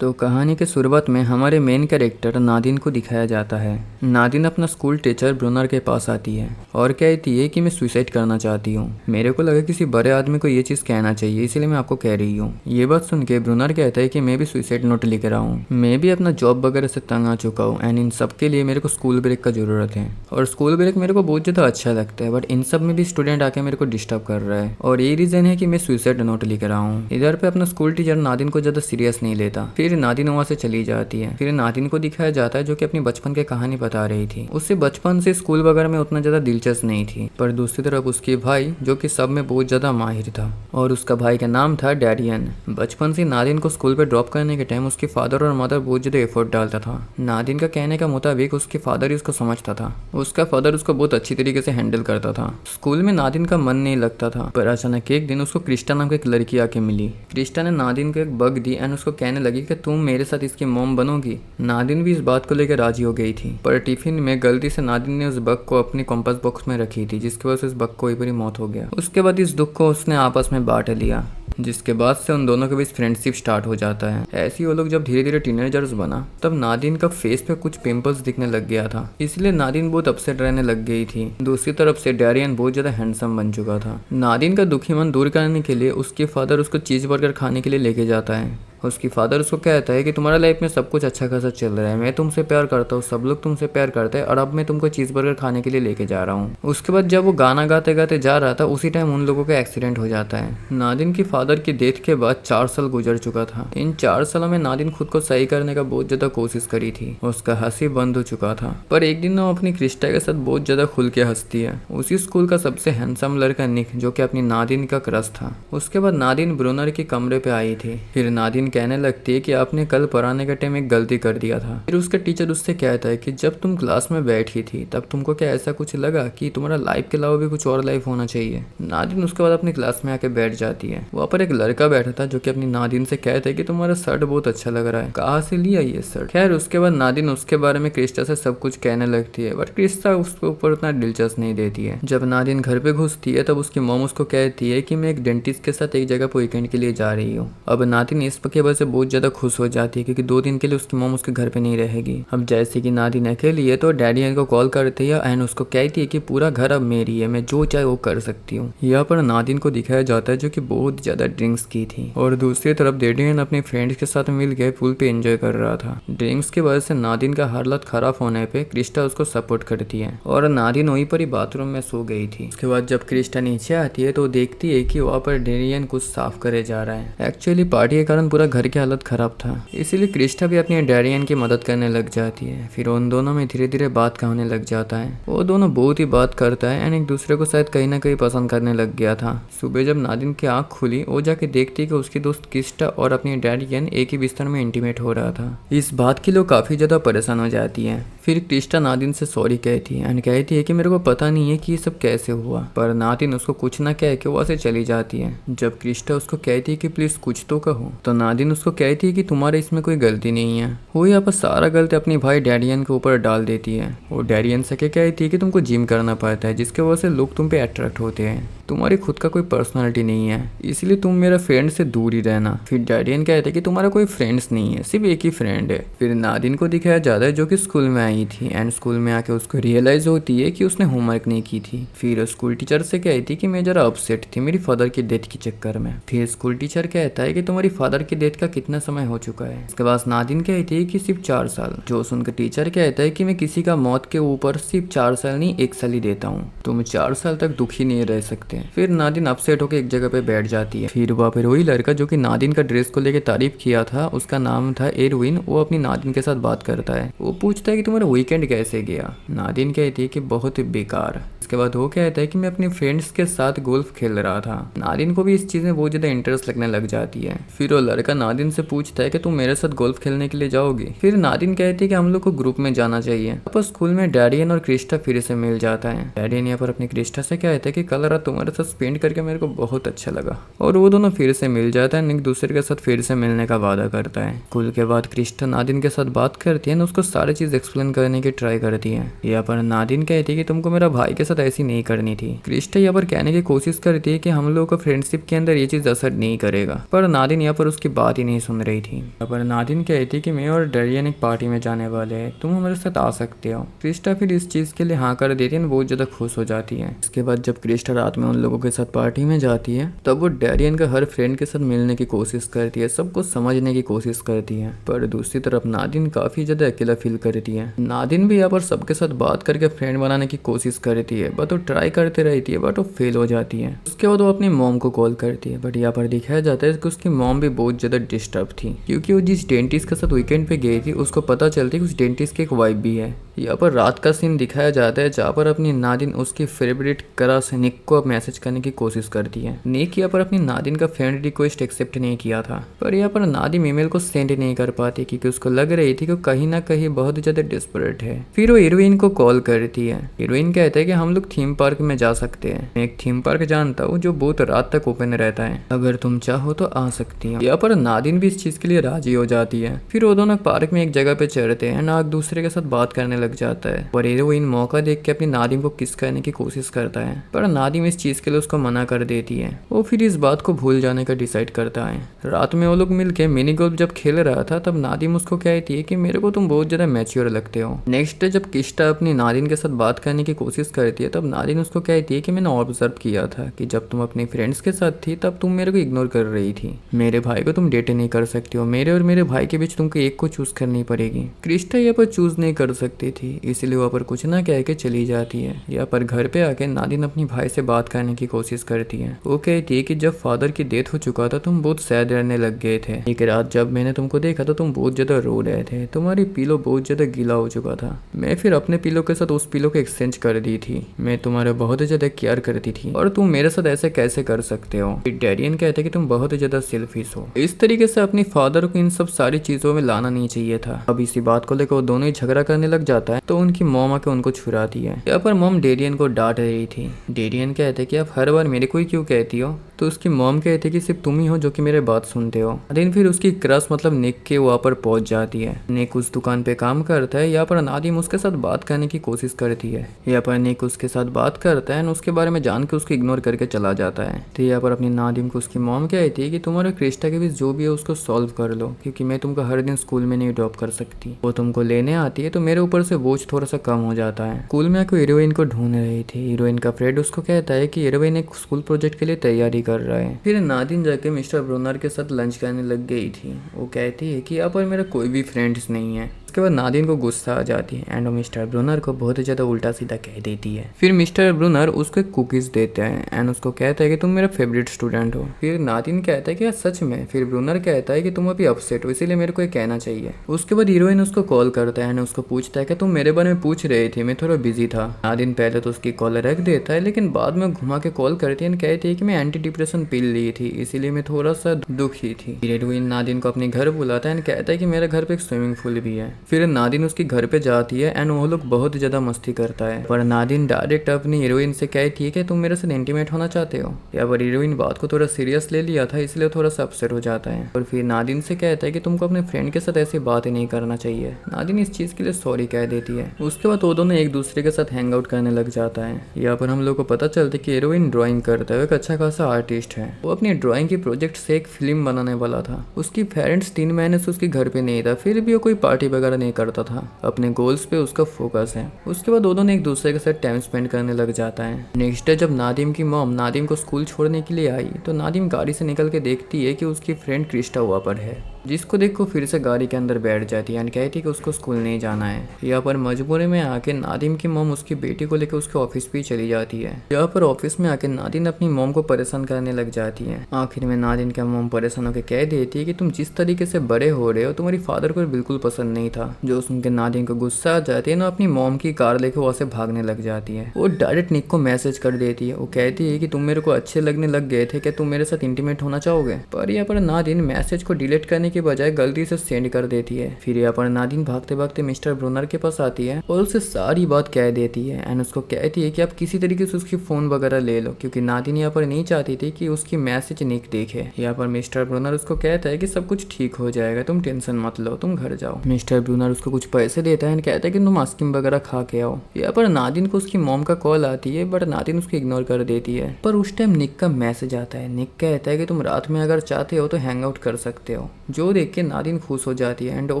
तो कहानी के शुरुआत में हमारे मेन कैरेक्टर नादिन को दिखाया जाता है। नादिन अपना स्कूल टीचर ब्रूनर के पास आती है और कहती है कि मैं सुसाइड करना चाहती हूँ। मेरे को लगा किसी बड़े आदमी को ये चीज़ कहना चाहिए, इसलिए मैं आपको कह रही हूँ। ये बात सुन के ब्रूनर कहता है कि मैं भी सुसाइड नोट लिख रहा हूँ। मैं भी अपना जॉब वगैरह से तंग आ चुका हूँ एंड इन सब के लिए मेरे को स्कूल ब्रेक का ज़रूरत है। और स्कूल ब्रेक मेरे को बहुत ज़्यादा अच्छा लगता है, बट इन सब में भी स्टूडेंट आके मेरे को डिस्टर्ब कर रहा है और ये रीज़न है कि मैं सुसाइड नोट लिख रहा हूँ। इधर पे अपना स्कूल टीचर नादिन को ज़्यादा सीरियस नहीं लेता। फिर नादिन वहाँ से चली जाती है। फिर नादिन को दिखाया जाता है जो कि अपनी बचपन की कहानी बता रही थी। उससे बचपन से स्कूल वगैरह में उतना ज्यादा दिलचस्प नहीं थी, पर दूसरी तरफ उसके भाई जो कि सब में बहुत ज्यादा माहिर था और उसका भाई का नाम था डैरियन। बचपन से नादिन को स्कूल पे ड्रॉप करने के टाइम उसके फादर और मदर बहुत ज्यादा एफर्ट डालता था। नादिन का कहने का मुताबिक उसके फादर ही उसको समझता था। उसका फादर उसको बहुत अच्छी तरीके से हैंडल करता था। स्कूल में नादिन का मन नहीं लगता था, पर अचानक एक दिन उसको क्रिस्टा नाम की एक लड़की आके मिली। क्रिस्टा ने नादिन को एक बग दी एंड उसको कहने लगी कि तुम मेरे साथ इसकी मॉम बनोगी। नादिन भी इस बात को लेकर राजी हो गई थी, पर टिफिन में गलती से नादिन ने उस बग को अपनी कंपास बॉक्स में रखी थी, जिसकी वजह से उस बग को एक बारी मौत हो गया। उसके बाद इस दुख को उसने आपस में बांट लिया, जिसके बाद से उन दोनों के बीच फ्रेंडशिप स्टार्ट हो जाता है। ऐसे ही वो लोग जब धीरे धीरे टीनेजर्स बना, तब नादिन का फेस पे कुछ पिंपल्स दिखने लग गया था, इसलिए नादिन बहुत अपसेट रहने लग गई थी। दूसरी तरफ से डैरियन बहुत ज्यादा हैंडसम बन चुका था। नादिन का दुखी मन दूर करने के लिए उसके फादर उसको चीज बर्गर खाने के लिए लेके जाता है। उसकी फादर उसको कहता है कि तुम्हारा लाइफ में सब कुछ अच्छा खासा चल रहा है, मैं तुमसे प्यार करता हूँ, सब लोग तुमसे प्यार करते हैं और अब मैं तुमको चीज़ बर्गर खाने के लिए लेके जा रहा हूँ। उसके बाद जब वो गाना गाते गाते जा रहा था, उसी टाइम उन लोगों का एक्सीडेंट हो जाता है। नादिन की फादर की डेथ के बाद 4 साल गुजर चुका था। इन 4 सालों में नादिन खुद को सही करने का बहुत ज्यादा कोशिश करी थी। उसका हंसी बंद हो चुका था, पर एक दिन वो अपनी क्रिस्टा के साथ बहुत ज्यादा खुल के हंसती है। उसी स्कूल का सबसे हैंडसम लड़का निक, जो कि अपनी नादिन का क्रश था। उसके बाद नादिन ब्रूनर के कमरे पे आई थी। फिर नादिन कहने लगती है कि आपने कल पढ़ाने के टाइम एक गलती कर दिया था। फिर उसका टीचर उससे कहता है कि जब तुम क्लास में बैठी थी तब तुमको क्या ऐसा कुछ लगा कि तुम्हारा लाइफ के अलावा भी कुछ और लाइफ होना चाहिए। नादिन उसके बाद अपनी क्लास में आके बैठ जाती है। वहाँ पर एक लड़का बैठा था जो कि अपनी नादिन से कहता है कि तुम्हारा शर्ट बहुत अच्छा लग रहा है, कहाँ से लिया ये शर्ट। खैर उसके बाद नादिन उसके बारे में क्रिस्टा से सब कुछ कहने लगती है, बट क्रिस्टा उसके ऊपर उतना दिलचस्प नहीं देती है। जब नादिन घर पे घुसती है तब उसकी मॉम उसको कहती है कि मैं एक डेंटिस्ट के साथ एक जगह पर वीकेंड के लिए जा रही हूँ। अब नादिन इस के वजह से बहुत ज्यादा खुश हो जाती है क्योंकि 2 दिन के लिए उसकी मॉम उसके घर पे नहीं रहेगी। अब जैसे कि नादिन अकेली है तो डैडी को कॉल करती है एंड उसको कहती है कि पूरा घर अब मेरी है, मैं जो चाहे वो कर सकती हूँ। यहाँ पर नादिन को दिखाया जाता है जो कि बहुत ज्यादा ड्रिंक्स की थी और दूसरी तरफ डेडियन अपने फ्रेंड्स के साथ मिल के पूल पे एंजॉय कर रहा था। ड्रिंक्स की वजह से नादिन का हालत खराब होने पे क्रिस्टा उसको सपोर्ट करती है और नादिन वहीं पर ही बाथरूम में सो गई थी। उसके बाद जब क्रिस्टा नीचे आती है तो देखती है कि वहाँ पर डेडियन कुछ साफ करे जा रहा है। एक्चुअली पार्टी के कारण पूरा घर की हालत खराब था, इसीलिए क्रिस्टा भी अपनी डैरियन की मदद करने लग जाती है। फिर उन दोनों में धीरे धीरे बात होने लग जाता है। वो दोनों बहुत ही बात करता है एंड एक दूसरे को शायद कहीं ना कहीं पसंद करने लग गया था। सुबह जब नादिन की आंख खुली, वो जाके देखती है कि उसकी दोस्त क्रिस्टा और अपनी डैरियन एक ही बिस्तर में इंटीमेट हो रहा था। इस बात के लिए काफी ज्यादा परेशान हो जाती है। फिर क्रिस्टा नादिन से सॉरी कहती है एंड कहती है कि मेरे को पता नहीं है कि ये सब कैसे हुआ, पर नादिन उसको कुछ ना कह के वहाँ से चली जाती है। जब क्रिस्टा उसको कहती है कि प्लीज कुछ तो कहो, तो नादिन उसको कहती है कि तुम्हारे इसमें कोई गलती नहीं है। वो यहाँ पर सारा गलती अपनी भाई डैरियन के ऊपर डाल देती है। वो डैरियन से कहती है कि तुमको जिम करना पड़ता है, जिसके वजह से लोग तुम पे अट्रैक्ट होते हैं। तुम्हारी खुद का कोई पर्सनालिटी नहीं है, इसलिए तुम मेरा फ्रेंड से दूर ही रहना। फिर डैरियन कहते हैं कि तुम्हारा कोई फ्रेंड्स नहीं है, सिर्फ एक ही फ्रेंड है। फिर नादिन को दिखाया जाता है जो कि स्कूल में आई थी एंड स्कूल में आके उसको रियलाइज होती है कि उसने होमवर्क नहीं की थी। फिर स्कूल टीचर से कहती कि मैं जरा अपसेट थी मेरी फादर की डेथ के चक्कर में। फिर स्कूल टीचर कहता है कि तुम्हारी फादर की डेथ का कितना समय हो चुका है। इसके बाद नादिन कहती है कि सिर्फ 4 साल। जो सुनकर टीचर कहता है कि मैं किसी का मौत के ऊपर सिर्फ 4 साल नहीं 1 साल ही देता हूँ, तुम 4 साल तक दुखी नहीं रह सकते। फिर नादिन अपसेट होकर एक जगह पे बैठ जाती है। फिर वहाँ पर वही लड़का जो कि नादिन का ड्रेस को लेकर तारीफ किया था, उसका नाम था एरविन, वो अपनी नादिन के साथ बात करता है। वो पूछता है कि तुम्हारा वीकेंड कैसे गया। नादिन कहती है कि बहुत बेकार। इसके बाद वो कहता है कि मैं अपने फ्रेंड्स के साथ गोल्फ खेल रहा था। नादिन को भी इस चीज में बहुत ज्यादा इंटरेस्ट लगने लग जाती है। फिर वो लड़का नादिन से पूछता है कि तुम मेरे साथ गोल्फ खेलने के लिए जाओगे। फिर नादिन कहती है कि हम लोग को ग्रुप में जाना चाहिए। स्कूल में डैरियन और क्रिस्टा फिर से मिल जाता है। डैरियन यहाँ पर अपनी क्रिस्टा से कहता है कि कल रात तुम्हारे तुम्हारे साथ स्पेंड करके मेरे को बहुत अच्छा लगा। और वो दोनों फिर से मिल जाता है, एक दूसरे के साथ फिर से मिलने का वादा करता है। स्कूल के बाद क्रिस्टा नादिन के साथ बात करती है ना, उसको सारी चीज एक्सप्लेन करने की ट्राई करती है। यहाँ पर नादिन कहती है कि तुमको मेरा भाई के साथ ऐसी नहीं करनी थी। क्रिस्टा यहाँ पर कहने की कोशिश करती है कि हम लोगों का फ्रेंडशिप के अंदर ये चीज असर नहीं करेगा, पर नादिन यहाँ पर उसकी बात ही नहीं सुन रही थी। यहाँ पर नादिन कहती है कि मैं और डरियन एक पार्टी में जाने वाले हैं, तुम हमारे साथ आ सकते हो। क्रिस्टा फिर इस चीज के लिए हाँ कर देती है, बहुत ज्यादा खुश हो जाती है। इसके बाद जब क्रिस्टा रात में उन लोगों के साथ पार्टी में जाती है तब वो डैरियन का हर फ्रेंड के साथ मिलने की कोशिश करती है, सब कुछ समझने की कोशिश करती है। पर दूसरी तरफ नादिन काफी ज्यादा अकेला फील करती है। नादिन भी यहाँ पर सबके साथ बात करके फ्रेंड बनाने की कोशिश करती है, बट वो ट्राई करते रहती है, बट वो फेल हो जाती है। उसके बाद वो अपनी मॉम को कॉल करती है, बट यहाँ पर दिखाया जाता है कि उसकी मॉम भी बहुत ज्यादा डिस्टर्ब थी, क्योंकि वो जिस डेंटिस्ट के साथ वीकेंड पे गई थी उसको पता चलती है कि उस डेंटिस्ट की एक वाइफ भी है। यहाँ पर रात का सीन दिखाया जाता है जहाँ पर अपनी नादिन उसकी फेवरेट क्रश निक को मैसेज करने की कोशिश करती है। निक यहाँ पर अपनी नादिन का फ्रेंड रिक्वेस्ट एक्सेप्ट नहीं किया था, पर यहाँ पर नादिम ईमेल को सेंड नहीं कर पाती क्योंकि उसको लग रही थी कि कहीं ना कहीं बहुत ज्यादा डिस्परेट है। फिर वो हीरोइन को कॉल करती है। हीरोइन कहता है कि हम लोग थीम पार्क में जा सकते हैं। मैं एक थीम पार्क जानता हूँ जो बहुत रात तक ओपन रहता है, अगर तुम चाहो तो आ सकती हो। यहाँ पर नादिन भी इस चीज के लिए राजी हो जाती है। फिर वो दोनों पार्क में एक जगह पे चढ़ते हैं, एक दूसरे के साथ बात करने लग जाता है और हीरोइन मौका देख के अपनी नादिम को किस करने की कोशिश करता है, पर नादिम इस चीज के लिए उसको मना कर देती है। वो फिर इस बात को भूल जाने का डिसाइड करता है। रात में वो लोग मिलके मिनी गोल्फ जब खेल रहा था तब नादिम उसको कहती है कि मेरे को तुम बहुत ज्यादा मैच्योर लगते हो। नेक्स्ट डे जब क्रिस्टा अपनी नादिन के साथ बात करने की कोशिश करती है तब नादिन उसको कहती है कि मैंने ऑब्जर्व किया था कि जब तुम अपने फ्रेंड्स के साथ थी तब तुम मेरे को इग्नोर कर रही थी। मेरे भाई को तुम डेट नहीं कर सकती हो, मेरे और मेरे भाई के बीच तुमको एक को चूज करनी पड़ेगी। क्रिस्टा यहाँ पर चूज नहीं कर सकती थी, इसलिए वहाँ पर कुछ ना कह के चली जाती है। यहाँ पर घर पे आके नादिन अपनी भाई से बात करने की कोशिश करती है। वो कहती है कि जब फादर की डेथ हो चुका था तुम बहुत सैड रहने लग गए थे। एक रात जब मैंने तुमको देखा तो तुम बहुत ज्यादा रो रहे थे, तुम्हारी पिलो बहुत ज्यादा गीला हो चुका था। मैं फिर अपने पिलो के साथ उस पिलो को एक्सचेंज कर दी थी। मैं तुम्हारे बहुत ज्यादा केयर करती थी और तुम मेरे साथ ऐसे कैसे कर सकते हो। डैरियन कहते कि तुम बहुत ज्यादा सेल्फिश हो। इस तरीके से अपनी फादर को इन सब सारी चीजों में लाना नहीं चाहिए था। अब इसी बात को लेकर वो दोनों ही झगड़ा करने लग जाता है तो उनकी मॉम आके उनको छुड़ाती है। यहाँ पर मॉम डेरियन को डांट रही थी। डेरियन कहते कि आप हर बार मेरे को ही क्यों कहती हो, तो उसकी मॉम कहती कि सिर्फ तुम ही हो जो कि मेरे बात सुनते हो। नादिन फिर उसकी क्रश मतलब निक के वहाँ पर पहुंच जाती है। निक उस दुकान पे काम करता है। यहाँ पर नादिम उसके साथ बात करने की कोशिश करती है। यहाँ पर निक उसके साथ बात करता है और उसके बारे में जान के उसको इग्नोर करके चला जाता है। तो यहाँ पर अपनी नादिम को उसकी मॉम कहती है कि तुम्हारे क्रिस्टा के बीच जो भी है उसको सॉल्व कर लो, क्योंकि मैं तुमको हर दिन स्कूल में नहीं ड्रॉप कर सकती। वो तुमको लेने आती है तो मेरे ऊपर से बोझ थोड़ा सा कम हो जाता है। स्कूल में कोई हीरोइन को ढूंढ रही थी। हीरोइन का फ्रेंड उसको कहता है कि हीरोइन एक स्कूल प्रोजेक्ट के लिए तैयारी कर रहा है। फिर नादिन जाके मिस्टर ब्रोनर के साथ लंच करने लग गई थी। वो कहती है कि यहाँ पर मेरा कोई भी फ्रेंड्स नहीं है। उसके बाद नादिन को गुस्सा आ जाती है एंड वो मिस्टर ब्रूनर को बहुत ज़्यादा उल्टा सीधा कह देती है। फिर मिस्टर ब्रूनर उसको कुकीज़ देते हैं एंड उसको कहता है कि तुम मेरा फेवरेट स्टूडेंट हो। फिर नादिन कहता है कि यार सच में। फिर ब्रूनर कहता है कि तुम अभी अपसेट हो, इसीलिए मेरे को ये कहना चाहिए। उसके बाद हीरोइन उसको कॉल करता है एंड उसको पूछता है कि तुम मेरे बारे में पूछ रही थी, मैं थोड़ा बिजी था। नादिन पहले तो उसकी कॉल रख देता है, लेकिन बाद में घुमा के कॉल करती है एंड कहती है कि मैं एंटी डिप्रेशन पिल ली थी, इसीलिए मैं थोड़ा सा दुखी थी। हीरोइन नादिन को अपने घर बुलाता है एंड कहता है कि मेरे घर पे एक स्विमिंग पूल भी है। फिर नादिन उसके घर पे जाती है एंड वो लोग बहुत ज्यादा मस्ती करता है। पर नादिन डायरेक्ट अपनी हीरोइन से कहती है कि तुम मेरे साथ इंटीमेट होना चाहते हो। या पर हीरोइन बात को थोड़ा सीरियस ले लिया था, इसलिए थोड़ा सा अपसेट हो जाता है और फिर नादिन से कहता है कि तुमको अपने फ्रेंड के साथ ऐसी बात नहीं करना चाहिए। नादिन इस चीज के लिए सॉरी कह देती है। उसके बाद वो दोनों एक दूसरे के साथ हैंग आउट करने लग जाता है। यहाँ पर हम लोग को पता चलता है कि हीरोइन ड्राइंग करता है, एक अच्छा खासा आर्टिस्ट है। वो अपनी ड्राइंग की प्रोजेक्ट से एक फिल्म बनाने वाला था। उसकी पेरेंट्स 3 महीने से उसके घर पे नहीं था, फिर भी वो कोई पार्टी वगैरह नहीं करता था। अपने गोल्स पे उसका फोकस है। उसके बाद दोनों ने एक दूसरे के साथ टाइम स्पेंड करने लग जाता है। नेक्स्ट डे जब नादिम की मॉम नादिम को स्कूल छोड़ने के लिए आई तो नादिम गाड़ी से निकल के देखती है कि उसकी फ्रेंड क्रिस्टा वहाँ पर है, जिसको देख को फिर से गाड़ी के अंदर बैठ जाती है एंड कहती है कि उसको स्कूल नहीं जाना है। यहाँ पर मजबूरी में आके नादिम की मॉम उसकी बेटी को लेकर उसके ऑफिस पे चली जाती है। यहाँ पर ऑफिस में आके नादिन अपनी मॉम को परेशान करने लग जाती है। आखिर में नादिन का मॉम परेशान होकर कह देती है कि तुम जिस तरीके से बड़े हो रहे हो तुम्हारी फादर को बिल्कुल पसंद नहीं था। जो सुन के नादिन को गुस्सा आ जाती है ना, अपनी मॉम की कार लेकर वहाँ से भागने लग जाती है। वो डायरेक्ट निक को मैसेज कर देती है। वो कहती है कि तुम मेरे को अच्छे लगने लग गए थे, क्या तुम मेरे साथ इंटीमेट होना चाहोगे। पर यहाँ पर नादिन मैसेज को डिलीट करने की के बजाय गलती से सेंड कर देती है। फिर यहाँ पर नादिन भागते भागते मिस्टर ब्रूनर के पास आती है और उसे सारी बात कह देती है एंड उसको कहती है कि आप किसी तरीके से उसकी फोन वगैरह ले लो, क्योंकि नादिन यहाँ पर नहीं चाहती थी कि उसकी मैसेज निक देखे। यहाँ पर मिस्टर ब्रूनर उसको कहता है कि सब कुछ ठीक हो जाएगा, तुम टेंशन मत लो, तुम घर जाओ। मिस्टर ब्रूनर उसको कुछ पैसे देता है एंड कहता है कि तुम आइसक्रीम वगैरह खा के आओ। यहाँ पर नादिन को उसकी मॉम का कॉल आती है बट नादिन उसको इग्नोर कर देती है। पर उस टाइम निक का मैसेज आता है। निक कहता है कि तुम रात में अगर चाहते हो तो हैंग आउट कर सकते हो, जो देख के नादिन खुश हो जाती है एंड वो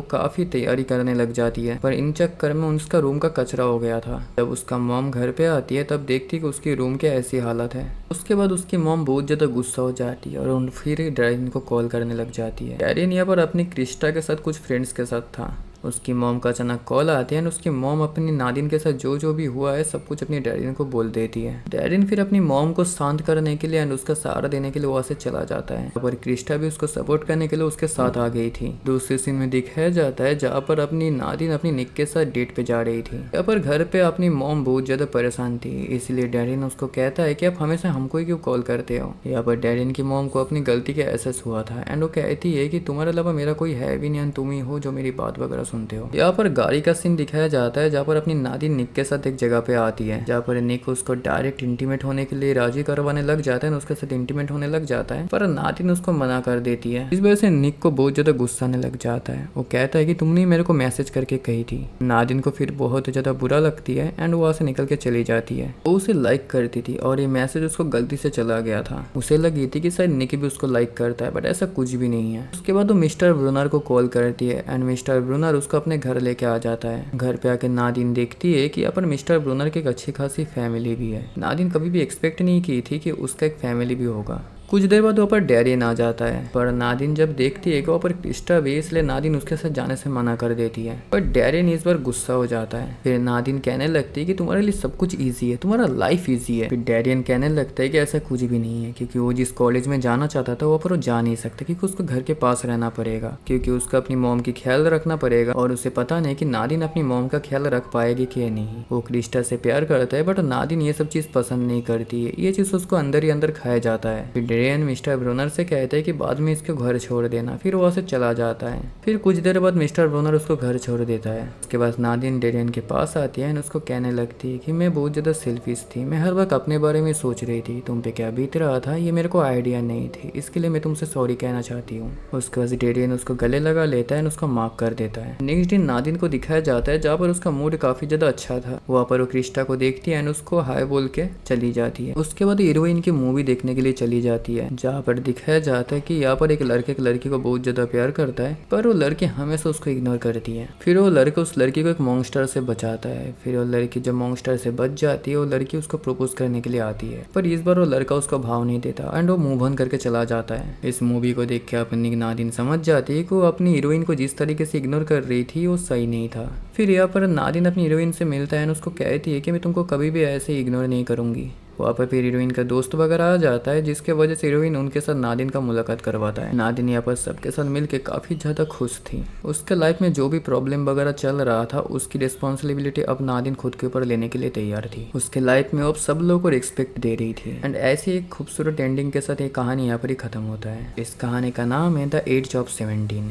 काफी तैयारी करने लग जाती है। पर इन चक्कर में उसका रूम का कचरा हो गया था। जब उसका मॉम घर पे आती है तब देखती है कि उसकी रूम की ऐसी हालत है। उसके बाद उसकी मॉम बहुत ज्यादा गुस्सा हो जाती है और फिर डैरिन को कॉल करने लग जाती है। डैरिन यहाँ पर अपनी क्रिस्टा के साथ कुछ फ्रेंड्स के साथ था। उसकी मॉम का अचानक कॉल आती है और उसकी मॉम अपनी नादिन के साथ जो भी हुआ है सब कुछ अपनी डैरिन को बोल देती है। डैरिन फिर अपनी मॉम को शांत करने के लिए एंड उसका सहारा देने के लिए वहाँ से चला जाता है। पर क्रिस्टा भी उसको सपोर्ट करने के लिए उसके साथ आ गई थी। दूसरे सीन में दिखाया जाता है जहाँ पर अपनी नादिन अपनी निक के साथ डेट पे जा रही थी। यहाँ पर घर पे अपनी मॉम बहुत ज्यादा परेशान थी, इसलिए डैरिन उसको कहता है कि आप हमेशा हमको ही क्यों कॉल करते हो। यहाँ पर डैरिन की मॉम को अपनी गलती का एहसास हुआ था एंड वो कहती है कि तुम्हारे अलावा मेरा कोई है भी नहीं, तुम ही हो जो मेरी बात वगैरह सुनते हो। यहाँ पर गाड़ी का सीन दिखाया जाता है जहाँ पर अपनी नादिन निक के साथ एक जगह पे आती है, जहाँ पर निक उसको डायरेक्ट इंटीमेट होने के लिए राजी करवाने लग जाता है, उसके साथ इंटीमेट होने लग जाता है। पर नादिन उसको मना कर देती है। इस वजह से निक को बहुत ज्यादा गुस्सा आने लग जाता है। वो कहता है कि तुमने मेरे को मैसेज करके कही थी। नादिन को फिर बहुत ज्यादा बुरा लगती है एंड वो वहाँ से निकल के चली जाती है। वो उसे लाइक करती थी और ये मैसेज उसको गलती से चला गया था। उसे लगी थी कि शायद निक भी उसको लाइक करता है, बट ऐसा कुछ भी नहीं है। उसके बाद वो मिस्टर ब्रूनर को कॉल करती है एंड मिस्टर ब्रूनर उसको अपने घर लेके आ जाता है। घर पे आके नादिन देखती है कि अपन मिस्टर ब्रूनर की एक अच्छी खासी फैमिली भी है। नादिन कभी भी एक्सपेक्ट नहीं की थी कि उसका एक फैमिली भी होगा। कुछ देर बाद वहाँ पर डैरिन आ जाता है, पर नादिन जब देखती है कि वहाँ पर क्रिस्टा भी, इसलिए नादिन उसके साथ जाने से मना कर देती है। पर डैरिन इस बार गुस्सा हो जाता है। फिर नादिन कहने लगती है कि तुम्हारे लिए सब कुछ इजी है, तुम्हारा लाइफ इजी है। फिर डैरिन कहने लगता है कि ऐसा कुछ भी नहीं है, क्योंकि वो जिस कॉलेज में जाना चाहता था वहाँ पर वो जा नहीं सकता, क्योंकि उसको घर के पास रहना पड़ेगा, क्योंकि उसको अपनी मॉम की ख्याल रखना पड़ेगा। और उसे पता नहीं कि नादिन अपनी मॉम का ख्याल रख पाएगी कि नहीं। वो क्रिस्टा से प्यार करता है बट नादिन ये सब चीज पसंद नहीं करती है। ये चीज उसको अंदर ही अंदर खाया जाता है। फिर डैरिन मिस्टर ब्रूनर से कहते हैं कि बाद में इसको घर छोड़ देना। फिर वहाँ से चला जाता है। फिर कुछ देर बाद मिस्टर ब्रूनर उसको घर छोड़ देता है। उसके बाद नादिन डैरिन के पास आती है और उसको कहने लगती है कि मैं बहुत ज़्यादा सेल्फिश थी, मैं हर वक्त अपने बारे में सोच रही थी, तुम पे क्या बीत रहा था ये मेरे को आइडिया नहीं थी, इसके लिए मैं तुमसे सॉरी कहना चाहती हूँ। उसके बाद डैरिन उसको गले लगा लेता है और उसको माफ कर देता है। नेक्स्ट दिन नादिन को दिखाया जाता है जहाँ पर उसका मूड काफी ज्यादा अच्छा था। वहाँ पर वो क्रिस्टा को देखती है और उसको हाय बोल के चली जाती है। उसके बाद हीरोइन की मूवी देखने के लिए चली जाती है, जहाँ पर दिखाया जाता है कि यहाँ पर एक लड़की को बहुत ज्यादा प्यार करता है, पर वो लड़की हमेशा उसको इग्नोर करती है। फिर वो लड़का उस लड़की को एक मॉन्स्टर से बचाता है। फिर वो लड़की जब मॉन्स्टर से बच जाती है, वो लड़की उसको प्रपोज करने के लिए आती है, पर इस बार वो लड़का उसको भाव नहीं देता एंड वो मुंह बंद करके चला जाता है। इस मूवी को देख के अपनी नादिन समझ जाती है कि वो अपनी हीरोइन को जिस तरीके से इग्नोर कर रही थी वो सही नहीं था। फिर यहाँ पर नादिन अपनी हीरोइन से मिलता है और उसको कहती है कि मैं तुमको कभी भी ऐसे इग्नोर नहीं करूंगी। वहाँ पर फिर हीरोइन का दोस्त वगैरह आ जाता है, जिसके वजह से हीरोइन उनके साथ नादिन का मुलाकात करवाता है। नादिन यहाँ पर सबके साथ मिलके काफ़ी ज़्यादा खुश थी। उसके लाइफ में जो भी प्रॉब्लम वगैरह चल रहा था उसकी रिस्पॉन्सिबिलिटी अब नादिन खुद के ऊपर लेने के लिए तैयार थी। उसके लाइफ में अब सब लोगों को रिस्पेक्ट दे रही थी। एंड ऐसी एक खूबसूरत एंडिंग के साथ ये कहानी यहाँ पर ही खत्म होता है। इस कहानी का नाम है द एज ऑफ 17।